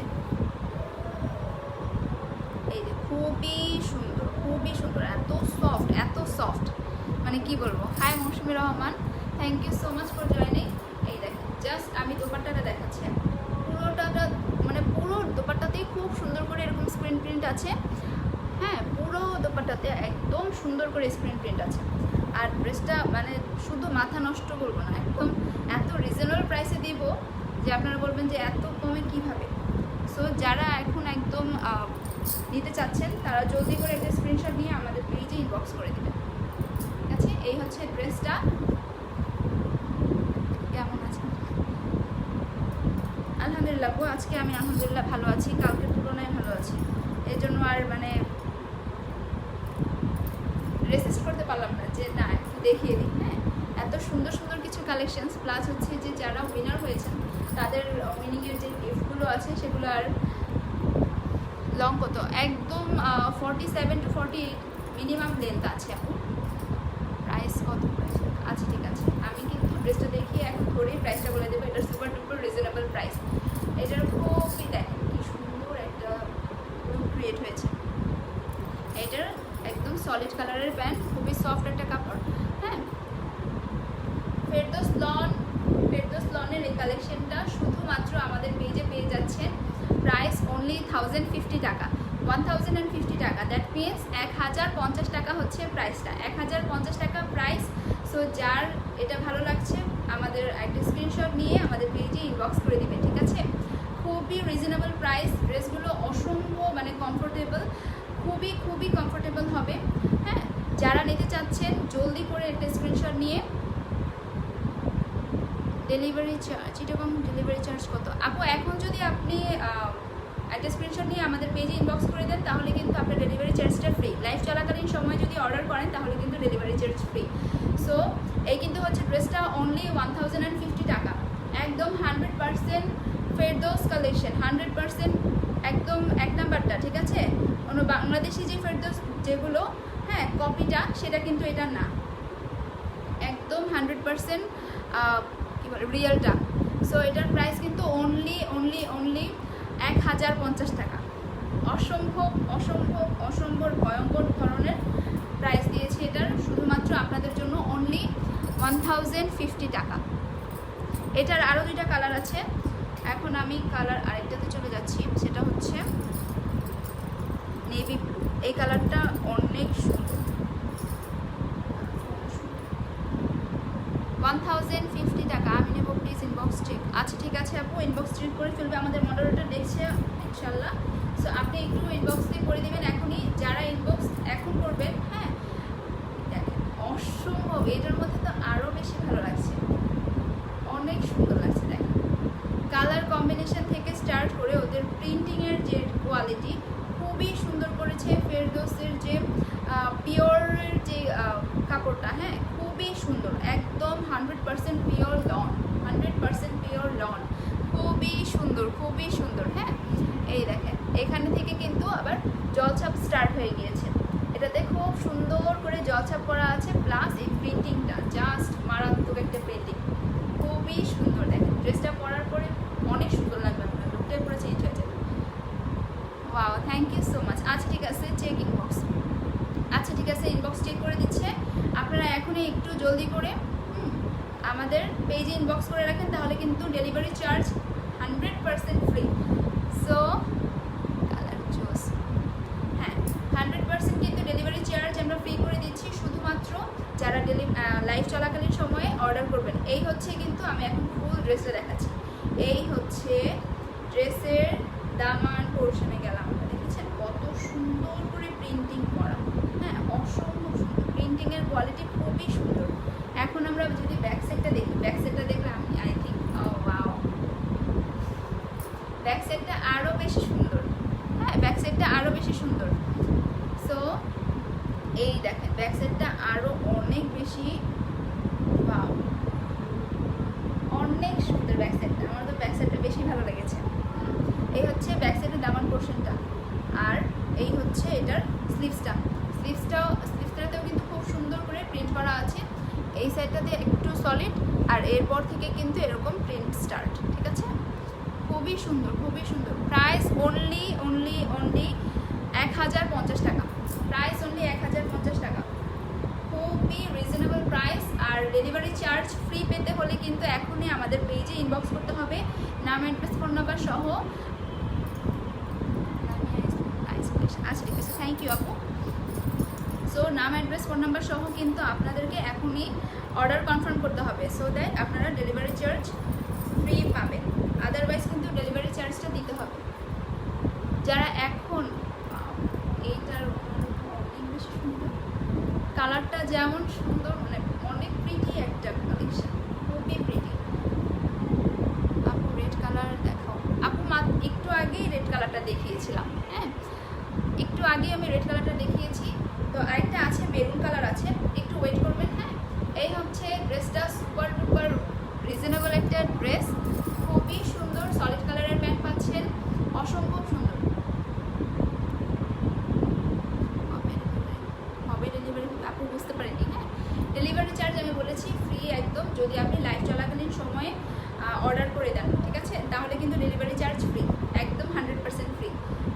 Speaker 1: যে খুবই সুন্দর, খুবই সুন্দর, এত সফট, এত সফট, মানে কি বলবো। Hi Mousumi Rahman, thank you so much for joining. এই দেখেন জাস্ট আমি দোপাট্টাটা দেখাচ্ছি, পুরোটা মানে পুরো দোপাট্টাতেই খুব সুন্দর করে এরকম স্ক্রিন প্রিন্ট আছে। হ্যাঁ, পুরো দোপাট্টাতে একদম সুন্দর করে স্ক্রিন প্রিন্ট আছে। আর ড্রেসটা মানে শুধু মাথা নষ্ট করবো না, একদম এত রিজনেবল প্রাইসে দিব যে আপনারা বলবেন যে এত কমে কীভাবে। সো যারা এখন একদম নিতে চাচ্ছেন তারা জলদি করে একটা স্ক্রিনশট নিয়ে আমাদের পেজে ইনবক্স করে দেবেন, ঠিক আছে? এই হচ্ছে ড্রেসটা। কেমন আছেন? আলহামদুলিল্লাহ গো, আজকে আমি আলহামদুলিল্লাহ ভালো আছি, কালকের তুলনায় ভালো আছি। এই জন্য আর মানে রেসিস্ট করতে পারলাম না যে না একটু দেখিয়ে দিই। হ্যাঁ, এত সুন্দর সুন্দর কিছু কালেকশনস, প্লাস হচ্ছে যে যারা উইনার হয়েছেন তাদের উইনিংয়ের যে গিফটগুলো আছে সেগুলো। আর লং কত, একদম 47 to 48 মিনিমাম লেন্থ আছে। এখন প্রাইস কত প্রাইস আচ্ছা ঠিক আছে, আমি কিন্তু ড্রেসটা দেখিয়ে এখন ধরেই প্রাইসটা বলে দেবো। এটার সুপার ডুপার রিজনেবল প্রাইস। এটার খুবই দেখেন কি সুন্দর একটা লুক ক্রিয়েট হয়েছে। এটার একদম সলিড কালারের প্যান্ট, খুবই সফট একটা কাপড়। হ্যাঁ, ফেরদৌস লনের এই কালেকশনটা শুধুমাত্র আমাদের পেজে পেয়ে যাচ্ছেন। প্রাইস অনলি 1050 টাকা, 1050 টাকা। দ্যাট মিনস 1050 টাকা হচ্ছে প্রাইসটা, 1050 টাকা প্রাইস। সো যার এটা ভালো লাগছে আমাদের একটা স্ক্রিনশট নিয়ে আমাদের পেজে ইনবক্স করে দিবেন, ঠিক আছে? খুবই রিজনেবল প্রাইস, ড্রেসগুলো অসম্ভব মানে কমফোর্টেবল, খুবই খুবই কমফোর্টেবল হবে। হ্যাঁ, যারা নিতে চাচ্ছেন জলদি করে একটা স্ক্রিনশট নিয়ে। Delivery charge, Chittagong delivery charge কত আপু? এখন যদি আপনি একটা স্ক্রিনশট নিয়ে আমাদের পেজে ইনবক্স করে দেন তাহলে কিন্তু আপনার ডেলিভারি চার্জটা ফ্রি। লাইভ চলাকালীন সময় যদি অর্ডার করেন তাহলে কিন্তু ডেলিভারি চার্জ ফ্রি। সো এই কিন্তু হচ্ছে ড্রেসটা অনলি 1050 টাকা, একদম 100% ফেরদৌস কালেকশন, 100% একদম এক নাম্বারটা, ঠিক আছে? অন্য বাংলাদেশি যে ফেরদৌস যেগুলো হ্যাঁ কপিটা, সেটা কিন্তু এটা না, একদম 100% কী বলে রিয়েলটা। সো এটার প্রাইস কিন্তু অনলি 1050 টাকা। অসম্ভব অসম্ভব অসম্ভব ভয়ঙ্কর ধরনের প্রাইস দিয়েছি এটার, শুধুমাত্র আপনাদের জন্য অনলি 1050 টাকা। এটার আরও দুইটা কালার আছে, এখন আমি কালার আরেকটাতে চলে যাচ্ছি, সেটা হচ্ছে নেভি ব্লু। এই কালারটা অনেক সুন্দর, 1050 টাকা। আমি নেবো, প্লিজ ইনবক্স চেক। আচ্ছা ঠিক আছে আপু, ইনবক্স চেক করে ফেলবে, আমাদের মডারেটর দেখছে ইনশাল্লাহ। সো আপনি একটু ইনবক্স দিয়ে করে দেবেন এখনই, যারা ইনবক্স এখন করবেন। হ্যাঁ দেখেন অসম্ভব, এটার মধ্যে তো আরও বেশি ভালো লাগছে, অনেক সুন্দর লাগছে। দেখেন কালার কম্বিনেশন থেকে স্টার্ট করে ওদের প্রিন্টিংয়ের যে কোয়ালিটি খুবই সুন্দর করেছে। ফেরদৌসের যে পিওরের যে কাপড়টা, হ্যাঁ খুবই সুন্দর, একদম 100% পিওর লন, 100% পিওর লন, খুবই সুন্দর, খুবই সুন্দর। হ্যাঁ এই দেখেন এখানে থেকে কিন্তু আবার জলছাপ স্টার্ট হয়ে গিয়েছে, এটাতে খুব সুন্দর করে জলছাপ করা আছে, প্লাস এই প্রিন্টিংটা জাস্ট মারাত্মক একটা প্রিন্টিং, খুবই সুন্দর। দেখেন ড্রেসটা পরার পরে অনেক সুন্দর লাগবে, আপনার লুকটাই পুরো চেঞ্জ হয়ে যাবে। Wow, thank you so much. আচ্ছা ঠিক আছে, চেক ইনবক্স। আচ্ছা ঠিক আছে, ইনবক্স চেক করে দিচ্ছে, আপনারা এখনই একটু জলদি করে আমাদের পেজে ইনবক্স করে রাখেন, তাহলে কিন্তু delivery charge 100% free. So colour choose, হ্যাঁ 100% কিন্তু ডেলিভারি চার্জ আমরা ফ্রি করে দিচ্ছি, শুধুমাত্র যারা লাইভ চলাকালীন সময়ে অর্ডার করবেন। এই হচ্ছে কিন্তু আমি এখন ফুল ড্রেসে দেখাচ্ছি, এই হচ্ছে ড্রেসের দামান পোর্শনে গেলাম, দেখেছেন কত সুন্দর করে প্রিন্টিং করা, হ্যাঁ অসম্ভব সুন্দর, প্রিন্টিংয়ের কোয়ালিটি খুবই সুন্দর। এখন আমরা যদি ব্যাক সাইডটা দেখি, ব্যাক সাইডটা দেখলে আমি আই থিঙ্ক ওয়াও, ব্যাক সাইডটা আরও বেশি সুন্দর, হ্যাঁ ব্যাক সাইডটা আরও বেশি সুন্দর। সো এই দেখেন ব্যাক সাইডটা আরও অনেক বেশি, ওয়াও অনেক সুন্দর ব্যাক সাইডটা, আমার তো ব্যাক সাইডটা বেশি ভালো লেগেছে। এই হচ্ছে ব্যাক সাইডের দামান পোর্শনটা, আর এই হচ্ছে এটার স্লিভসটাতেও কিন্তু খুব সুন্দর করে প্রিন্ট করা আছে। এই সাইডটাতে একটু সলিড, আর এরপর থেকে কিন্তু এরকম প্রিন্ট স্টার্ট, ঠিক আছে খুবই সুন্দর খুবই সুন্দর। প্রাইস অনলি 1050 টাকা, প্রাইস অনলি 1050 টাকা, খুবই রিজনেবল প্রাইস। আর ডেলিভারি চার্জ ফ্রি পেতে হলে কিন্তু এখনই আমাদের পেজে ইনবক্স করতে হবে, নাম অ্যাড্রেস ফোন নাম্বার সহ। আচ্ছা ঠিক আছে, থ্যাংক ইউ আপু। সো নাম অ্যাড্রেস ফোন নাম্বার সহ কিন্তু আপনাদেরকে এখনই অর্ডার কনফার্ম করতে হবে, সো দ্যাট আপনারা ডেলিভারি চার্জ ফ্রি পাবেন, আদারওয়াইজ কিন্তু ডেলিভারি চার্জটা দিতে হবে। যারা এখন এইটার অনেক বেশি সুন্দর, কালারটা যেমন সুন্দর, মানে অনেক প্রিটি একটা কালেকশন, খুবই প্রিটি। আপু রেড কালার দেখাও, আপু একটু আগেই রেড কালারটা দেখিয়েছিলাম, হ্যাঁ একটু আগে আমি রেড কালারটা দেখিয়েছি, তো আরেকটা আছে মেরুন কালার আছে, একটু ওয়েট করবেন। হ্যাঁ এই হচ্ছে ড্রেসটা, সুপার ডুপার রিজনেবল একটা ড্রেস, খুবই সুন্দর, সলিড কালারের প্যান্ট পাচ্ছেন, অসম্ভব সুন্দর। হবে ডেলিভারি, আপু বুঝতে পারেনি, হ্যাঁ ডেলিভারি চার্জ আমি বলেছি ফ্রি একদম, যদি আপনি লাইভ চলাকালীন সময়ে অর্ডার করে দেন, ঠিক আছে তাহলে কিন্তু ডেলিভারি চার্জ ফ্রি, একদম 100% free.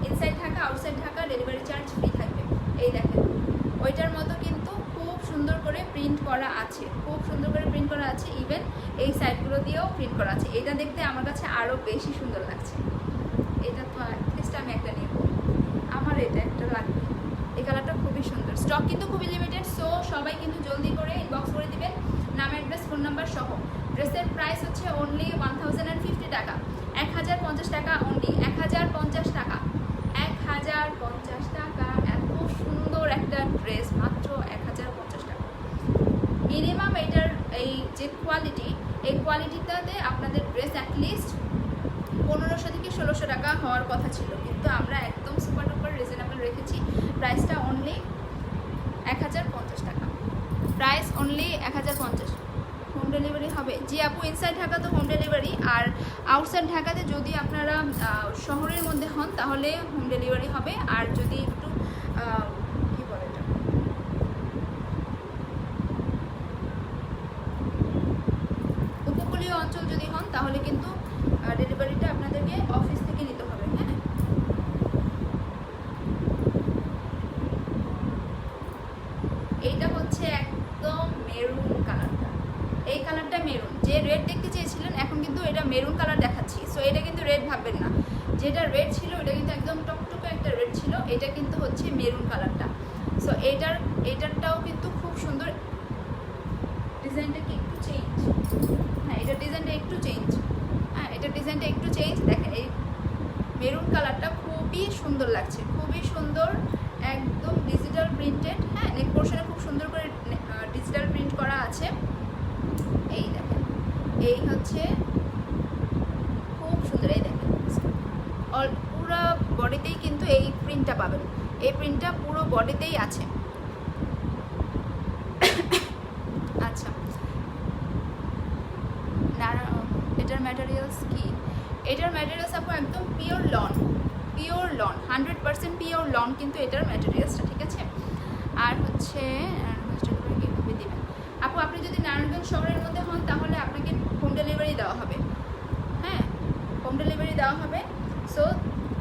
Speaker 1: Inside Dhaka outside Dhaka delivery charge free থাকবে। এই দেখেন ওইটার মতো কিন্তু খুব সুন্দর করে প্রিন্ট করা আছে, খুব সুন্দর করে প্রিন্ট করা আছে, ইভেন এই সাইডগুলো দিয়েও প্রিন্ট করা আছে। এটা দেখতে আমার কাছে আরও বেশি সুন্দর লাগছে, এটা তো অ্যাটলিস্ট আমি একটা নেব, আমার এটা একটা লাগবে। এই কালারটা খুবই সুন্দর, স্টক কিন্তু খুবই লিমিটেড, সো সবাই কিন্তু জলদি করে ইনবক্স করে দিবেন নাম অ্যাড্রেস ফোন নাম্বার সহ। ড্রেসের প্রাইস হচ্ছে অনলি 1050 টাকা, 1050 টাকা অনলি, 1050 টাকা, 1050 টাকা। এত সুন্দর একটা ড্রেস মাত্র 1050 টাকা। মিনিমাম এটার এই যে কোয়ালিটি, এই কোয়ালিটিটাতে আপনাদের ড্রেস অ্যাটলিস্ট 1500 থেকে 1600 টাকা হওয়ার কথা ছিল, কিন্তু আমরা একদম সুপার ডুপার রিজনেবল রেখেছি। প্রাইসটা অনলি 1050 টাকা, প্রাইস অনলি 1050। হোম ডেলিভারি হবে? জি আপু, ইনসাইড ঢাকা তো হোম ডেলিভারি, আর আউটসাইড ঢাকাতে যদি আপনারা শহরের মধ্যে হন তাহলে হোম ডেলিভারি হবে, আর যদি একটু কী বলে এটা, উপকূলীয় অঞ্চল যদি হন তাহলে কিন্তু ডেলিভারিটা আপনাদেরকে অফিস থেকে নিতে হবে। হ্যাঁ এইটা হচ্ছে একদম মেরুন কালারটা, এই কালারটা মেরুন, যে রেড দেখতে চেয়েছিলেন এখন কিন্তু এটা মেরুন কালার দেখাচ্ছি। সো এটা কিন্তু রেড ভাববেন না, যেটা রেড ছিল এটা কিন্তু একদম টকটকে একটা রেড ছিল, এটা কিন্তু হচ্ছে মেরুন কালারটা। সো এটারটাও কিন্তু খুব সুন্দর, ডিজাইনটা কি একটু চেঞ্জ, হ্যাঁ এটা ডিজাইনটা একটু চেঞ্জ, হ্যাঁ এটা ডিজাইনটা একটু চেঞ্জ। দেখেন এই মেরুন কালারটা খুবই সুন্দর লাগছে, খুবই সুন্দর, একদম ডিজিটাল প্রিন্টেড। হ্যাঁ নেক পোর্শনে খুব সুন্দর করে ডিজিটাল প্রিন্ট করা আছে। এই দেখেন এই হচ্ছে খুব সুন্দর, এই দেখেন পুরো বডিতেই কিন্তু এই প্রিন্টটা পাবেন, এই প্রিন্টটা পুরো বডিতেই আছে। আচ্ছা না, এটার ম্যাটেরিয়ালস কি? এটার ম্যাটেরিয়ালস আপু একদম পিওর লন, 100% পিওর লন কিন্তু এটার ম্যাটেরিয়ালসটা, ঠিক আছে। আর হচ্ছে কীভাবে দেবেন আপু, আপনি যদি নারায়ণগঞ্জ শহরের মধ্যে হন তাহলে আপনাকে হোম ডেলিভারি দেওয়া হবে, হ্যাঁ হোম ডেলিভারি দেওয়া হবে। সো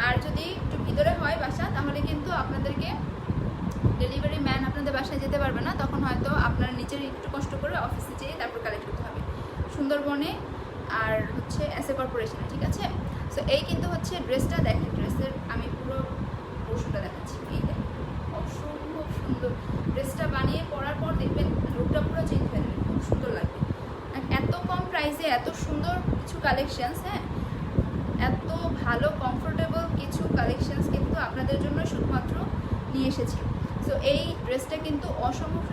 Speaker 1: আর যদি একটু ভিতরে হয় বাসা তাহলে কিন্তু আপনাদেরকে ডেলিভারি ম্যান আপনাদের বাসায় যেতে পারবে না, তখন হয়তো আপনার নিজের একটু কষ্ট করে অফিসে যেয়ে তারপর কালেক্ট করতে হবে। সুন্দরবনে আর হচ্ছে এসএ কর্পোরেশনে, ঠিক আছে। সো এই কিন্তু হচ্ছে ড্রেসটা, দেখেন ড্রেসের আমি পুরো পোর্শনটা দেখাচ্ছি। এই দেখেন অসম্ভব সুন্দর ড্রেসটা বানিয়ে পরার পর দেখবেন লুকটা পুরো চেঞ্জ হয়ে যাবে, খুব সুন্দর লাগবে। এত কম প্রাইসে এত সুন্দর কিছু কালেকশনস, হ্যাঁ এত ভালো কমফোর্টেবল কিছু কালেকশনস কিন্তু আপনাদের জন্য শুধুমাত্র নিয়ে এসেছি। সো এই ড্রেসটা কিন্তু অসম্ভব।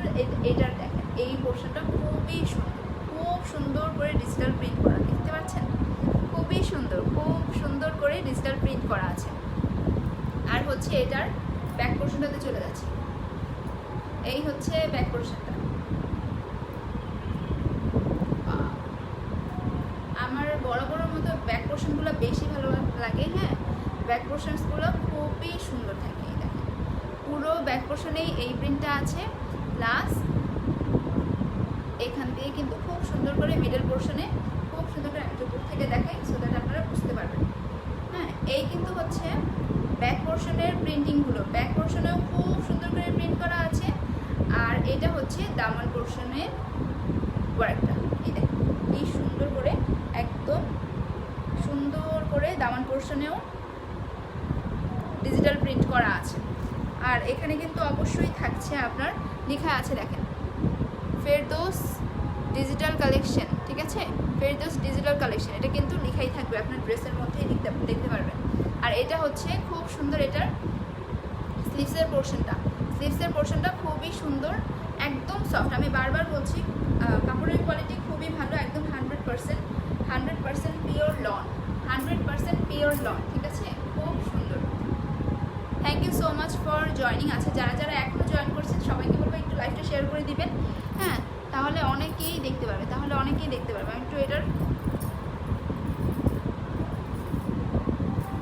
Speaker 1: এইটার দেখেন এই পোর্শনটা খুবই সুন্দর, খুব সুন্দর করে ডিজিটাল প্রিন্ট করা, দেখতে পাচ্ছেন খুবই সুন্দর, খুব সুন্দর করে ডিজিটাল প্রিন্ট করা আছে। আর হচ্ছে এটার ব্যাক পোর্শনটাতে চলে যাচ্ছে, এই হচ্ছে ব্যাক পোর্শনটা। আমার বরাবরের মতো ব্যাক পোর্শনগুলো বেশি ভালো লাগে, হ্যাঁ ব্যাক পোর্শনসগুলো খুবই সুন্দর থাকে। এই দেখেন পুরো ব্যাক পোর্শনেই এই প্রিন্টটা আছে, প্লাস এখান দিয়ে কিন্তু খুব সুন্দর করে মিডল পোর্শনে খুব সুন্দর করে আমি উপর থেকে দেখাই সো দ্যাট আপনারা বুঝতে পারবেন। হ্যাঁ এই কিন্তু হচ্ছে ব্যাক পোর্শনের প্রিন্টিংগুলো, ব্যাক পোর্শনেও খুব সুন্দর করে প্রিন্ট করা আছে। আর এটা হচ্ছে দামান পোর্শনের ওয়ার্কটা, এই দেখেন কি সুন্দর করে একদম সুন্দর করে দামান পোর্শনেও ডিজিটাল প্রিন্ট করা আছে। আর এখানে কিন্তু অবশ্যই থাকছে আপনার লেখা আছে, দেখেন ফেরদৌস ডিজিটাল কালেকশন, ঠিক আছে ফেরদৌস ডিজিটাল কালেকশন, এটা কিন্তু লেখাই থাকবে আপনার ড্রেসের মধ্যেই দেখতে পারবেন। আর এটা হচ্ছে খুব সুন্দর, এটার স্লিভসের পোর্শনটা খুবই সুন্দর, একদম সফট। আমি বারবার বলছি কাপড়ের কোয়ালিটি খুবই ভালো, একদম 100% পিওর লন, 100% পিওর লন, ঠিক আছে খুব সুন্দর। Thank you so much for joining. আচ্ছা যারা যারা এখনও জয়েন করছেন সবাইকে বলবো একটু লাইভটা শেয়ার করে দিবেন, হ্যাঁ তাহলে অনেকেই দেখতে পারবে, আমি একটু এটার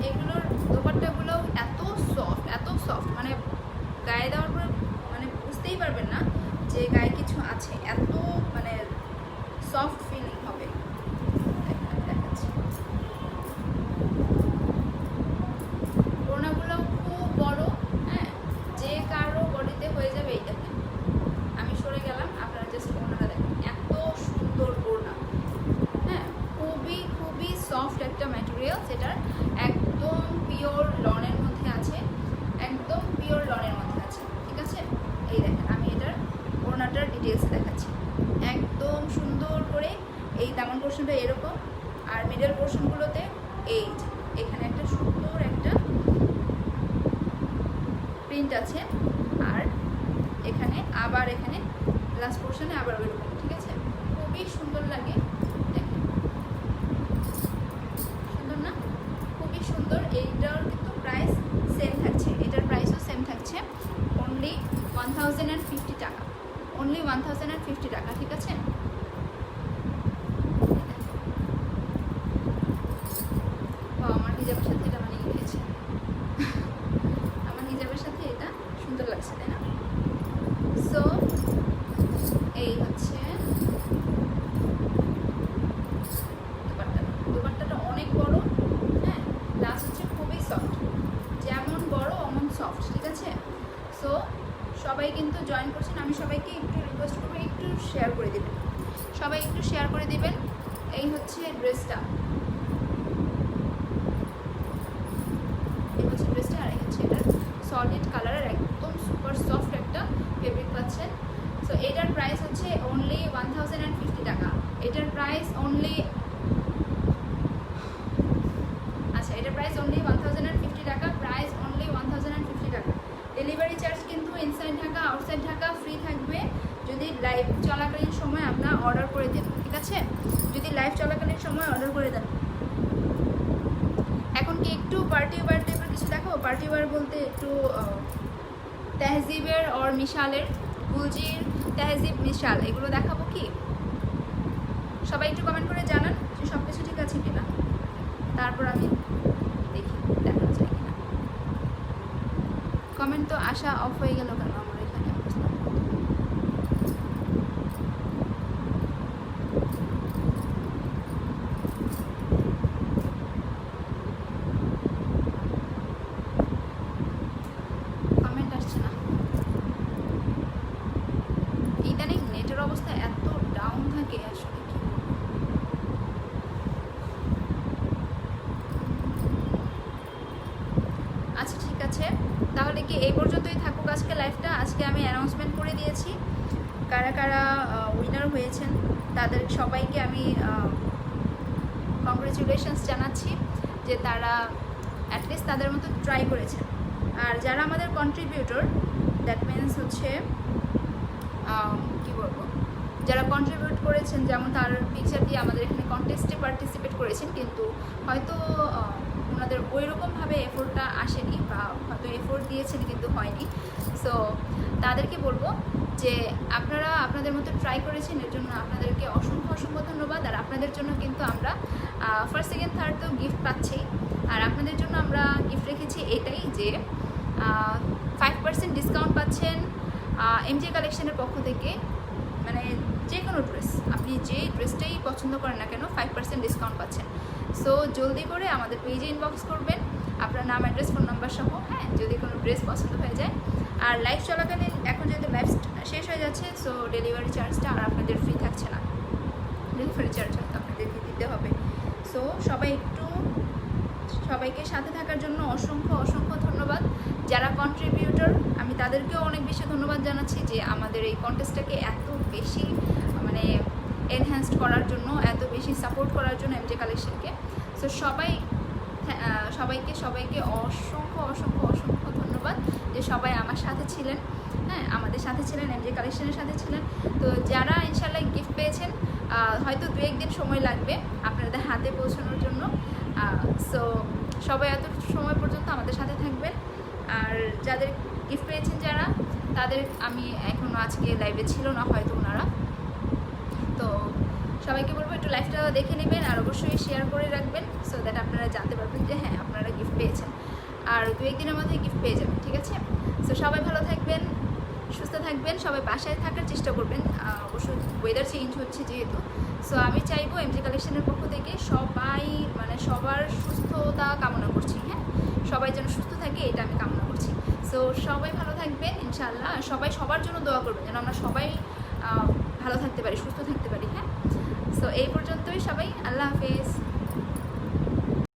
Speaker 1: এগুলোর দোপাট্টাগুলো এত সফট, মানে গায়ে দেওয়ার পরে মানে বুঝতেই পারবেন না যে গায়ে কিছু আছে, এত মানে সফট ফিলিং হবে। দেখাচ্ছি ওড়নাগুলো খুব বড়, হ্যাঁ যে কারো বডিতে হয়ে যাবে। এই দেখেন আমি সরে গেলাম, আপনারা জাস্ট ওড়নাটা দেখেন এত সুন্দর ওড়না, হ্যাঁ খুবই সফট একটা ম্যাটেরিয়াল, সেটার একদম পিওর লনের মধ্যে আছে, ঠিক আছে। এই দেখেন আমি এটার ওড়নাটার ডিটেলস দেখাচ্ছি, একদম সুন্দর করে এই দামান পোর্শনটা এরকম, আর মিডল পোর্শনগুলোতে এই এখানে একটা সুন্দর একটা প্রিন্ট আছে, আর এখানে লাস্ট পোর্শনে আবার ওইরকম, ঠিক আছে খুবই সুন্দর লাগে। দেখেন সুন্দর না, খুবই সুন্দর। এইটার কিন্তু প্রাইস সেম থাকছে, এটার প্রাইসও সেম থাকছে, অনলি 1050 টাকা, অনলি 1050 টাকা, ঠিক আছে। আমার হিজাবের সাথে এটা মানিয়ে গিয়েছে, আমার হিজাবের সাথে এটা সুন্দর লাগছে, তাই না। সো এই হচ্ছে দোপাট্টাটা অনেক বড়, হ্যাঁ প্লাস হচ্ছে খুবই সফট, যেমন বড় অমন সফট, ঠিক আছে। সো সবাই কিন্তু জয়েন করছেন, আমি সবাইকে একটু রিকোয়েস্ট করবো একটু শেয়ার করে দেবেন, সবাই একটু শেয়ার করে দেবেন। এই হচ্ছে ড্রেসটা, আর এই হচ্ছে এটা সলিড কালারের একদম সুপার সফট একটা ফেব্রিক পাচ্ছেন। সো এটার প্রাইস হচ্ছে অনলি 1050 টাকা, এটার প্রাইস অনলি 1050 টাকা, প্রাইস অনলি 1050 টাকা। ডেলিভারি চার্জ কিন্তু inside Dhaka outside Dhaka free থাকবে যদি লাইভ চলাকালীন সময় আপনার অর্ডার করে দেন, ঠিক আছে যদি লাইভ চলাকালীন সময় অর্ডার করে দেন। এখন কি একটু পার্টি ওয়্যার টাইপের কিছু দেখাবো? পার্টি ওয়্যার বলতে একটু তেহজিবের আর মিশালের, গুলজির তেহজিব মিশাল এগুলো দেখাবো কি? সবাই একটু কমেন্ট করে জানান যে সব কিছু ঠিক আছে কিনা, তারপর আমি দেখি দেখানো যায় কিনা। কমেন্ট তো আসা অফ হয়ে গেল কেন আমার এখানে? কমেন্ট আসছে না, ইদানিং নেটের অবস্থা এত ডাউন থাকে আসলে কি বলবো। থেকে এই পর্যন্তই থাকুক আজকে লাইভটা। আজকে আমি অ্যানাউন্সমেন্ট করে দিয়েছি কারা কারা উইনার হয়েছেন, তাদের সবাইকে আমি কংগ্রেচুলেশনস জানাচ্ছি যে তারা অ্যাটলিস্ট তাদের মতো ট্রাই করেছেন। আর যারা আমাদের কন্ট্রিবিউটর, দ্যাট মিনস হচ্ছে কী বলবো, যারা কন্ট্রিবিউট করেছেন, যেমন তার পিকচার দিয়ে আমাদের এখানে কন্টেস্টে পার্টিসিপেট করেছেন, কিন্তু হয়তো ওনাদের ওই রকমভাবে এফোর্টটা আসেনি, বা হয়তো এফোর্ট দিয়েছেন কিন্তু হয়নি। সো তাদেরকে বলবো যে আপনারা আপনাদের মতো ট্রাই করেছেন, এর জন্য আপনাদেরকে অসংখ্য অসংখ্য ধন্যবাদ। আর আপনাদের জন্য কিন্তু আমরা ফার্স্ট সেকেন্ড থার্ড তো গিফট পাচ্ছি, আর আপনাদের জন্য আমরা গিফট রেখেছি এটাই যে 5% ডিসকাউন্ট পাচ্ছেন এমজে কালেকশনের পক্ষ থেকে। মানে যে কোনো ড্রেস, আপনি যে ড্রেসটাই পছন্দ করেন না কেন 5% ডিসকাউন্ট পাচ্ছেন। সো জলদি করে আমাদের পেজে ইনবক্স করবেন আপনার নাম, অ্যাড্রেস, ফোন নাম্বার সহ, হ্যাঁ, যদি কোনো ড্রেস পছন্দ হয়ে যায়। আর লাইভ চলাকালীন এখন যেহেতু লাইভ শেষ হয়ে যাচ্ছে, সো ডেলিভারি চার্জটা আর আপনাদের ফ্রি থাকছে না, ডেলিভারি চার্জ হয়তো আপনাদেরকে দিতে হবে। সো সবাইকে সাথে থাকার জন্য অসংখ্য অসংখ্য ধন্যবাদ। যারা কন্ট্রিবিউটর আমি তাদেরকেও অনেক বেশি ধন্যবাদ জানাচ্ছি যে আমাদের এই কন্টেস্টটাকে এত বেশি মানে এনহ্যান্সড করার জন্য, এত বেশি সাপোর্ট করার জন্য এমজে কালেকশনকে। সো সবাইকে অসংখ্য অসংখ্য অসংখ্য ধন্যবাদ যে সবাই আমার সাথে ছিলেন, হ্যাঁ, আমাদের সাথে ছিলেন, এমজে কালেকশনের সাথে ছিলেন। তো যারা ইনশাল্লাহ গিফট পেয়েছেন, হয়তো 2-1 দিন সময় লাগবে আপনাদের হাতে পৌঁছানোর জন্য। সো সবাই এত সময় পর্যন্ত আমাদের সাথে থাকবেন। আর যাদের গিফট পেয়েছেন যারা, তাদের আমি এখনও আজকে লাইভে ছিল না হয়তো ওনারা, তো সবাইকে বলবো একটু লাইভটা দেখে নেবেন আর অবশ্যই শেয়ার করে রাখবেন, সো দ্যাট আপনারা জানতে পারবেন যে হ্যাঁ আপনারা গিফট পেয়েছেন। আর 2-1 দিনের মধ্যে গিফট পেয়ে যাবেন, ঠিক আছে? সো সবাই ভালো থাকবেন, সুস্থ থাকবেন, সবাই বাসায় থাকার চেষ্টা করবেন। অবশ্যই ওয়েদার চেঞ্জ হচ্ছে যেহেতু, সো আমি চাইবো এমজে কালেকশনের পক্ষ থেকে সবাই মানে সবার সুস্থতা কামনা করছি, হ্যাঁ, সবাই যেন সুস্থ থাকে এটা আমি কামনা করছি। সো সবাই ভালো থাকবেন ইনশাআল্লাহ, সবাই সবার জন্য দোয়া করবেন যেন আমরা সবাই ভালো থাকতে পারি, সুস্থ থাকতে পারি, হ্যাঁ। সো এই পর্যন্তই, সবাই আল্লাহ হাফেজ।